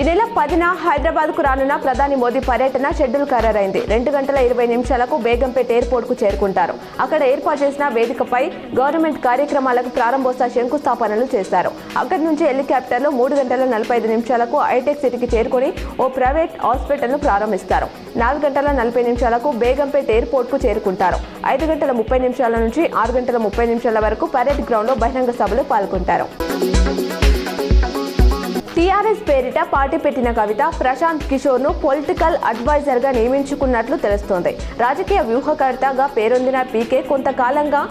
నెల 10న హైదరాబాద్కు రానున్న ప్రధాని మోదీ పర్యటన షెడ్యూల్ ఖరారైంది. 2:20 బేగంపేట్ ఎయిర్పోర్ట్కు చేరుకుంటారు. అక్కడ ఏర్పాటు చేసిన వేదికపై గవర్నమెంట్ కార్యక్రమాలకు ప్రారంభోత్సవ శంకుస్థాపనలు చేశారు. అక్కడి నుంచి హెలికాప్టర్లో 3:45 హైటెక్ సిటీకి చేరుకుని ఓ ప్రైవేట్ హాస్పిటల్ను ప్రారంభిస్తారు. 4:40 బేగంపేట్ ఎయిర్పోర్ట్కు చేరుకుంటారు. 5:30 నుంచి 6:30 వరకు పరేడ్ గ్రౌండ్లో బహిరంగ సభలో పాల్గొంటారు. టీఆర్ఎస్ పేరిట పార్టీ పెట్టిన కవిత ప్రశాంత్ కిషోర్ ను పొలిటికల్ అడ్వైజర్ గా నియమించుకున్నట్లు తెలుస్తోంది. రాజకీయ వ్యూహకర్తగా పేరొందిన పీకే కొంతకాలంగా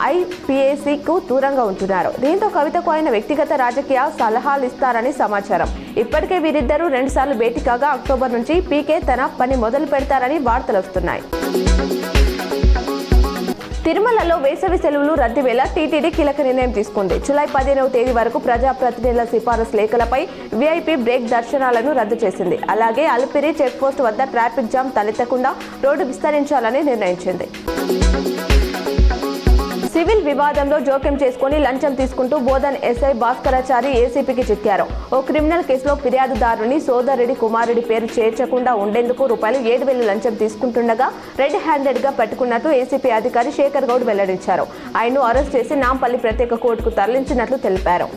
ఐపీఎస్సీకు దూరంగా ఉంటున్నారు. దీంతో కవితకు ఆయన వ్యక్తిగత రాజకీయ సలహాలు ఇస్తారని సమాచారం. ఇప్పటికే వీరిద్దరూ 2 సార్లు భేటీ కాగా అక్టోబర్ నుంచి పీకే తన పని మొదలు పెడతారని వార్తలు వస్తున్నాయి. తిరుమలలో వేసవి సెలవులు రద్దు వేళ టీటీడీ కీలక నిర్ణయం తీసుకుంది. జూలై 15వ తేదీ వరకు ప్రజాప్రతినిధుల సిఫారసు లేఖలపై వీఐపీ బ్రేక్ దర్శనాలను రద్దు చేసింది. అలాగే అలిపిరి చెక్పోస్ట్ వద్ద ట్రాఫిక్ జామ్ తలెత్తకుండా రోడ్డు విస్తరించాలని నిర్ణయించింది. సివిల్ వివాదంలో జోక్యం చేసుకుని లంచం తీసుకుంటూ బోధన్ ఎస్ఐ భాస్కరాచారి ఏసీపీకి చిక్కారు. ఓ క్రిమినల్ కేసులో ఫిర్యాదుదారుని సోదరుడి కుమారుడి పేరు చేర్చకుండా ఉండేందుకు ₹7,000 లంచం తీసుకుంటుండగా రెడ్ హ్యాండెడ్ గా పట్టుకున్నట్టు ఏసీపీ అధికారి శేఖర్ గౌడ్ వెల్లడించారు. ఆయన్ను అరెస్ట్ చేసి నాంపల్లి ప్రత్యేక కోర్టుకు తరలించినట్లు తెలిపారు.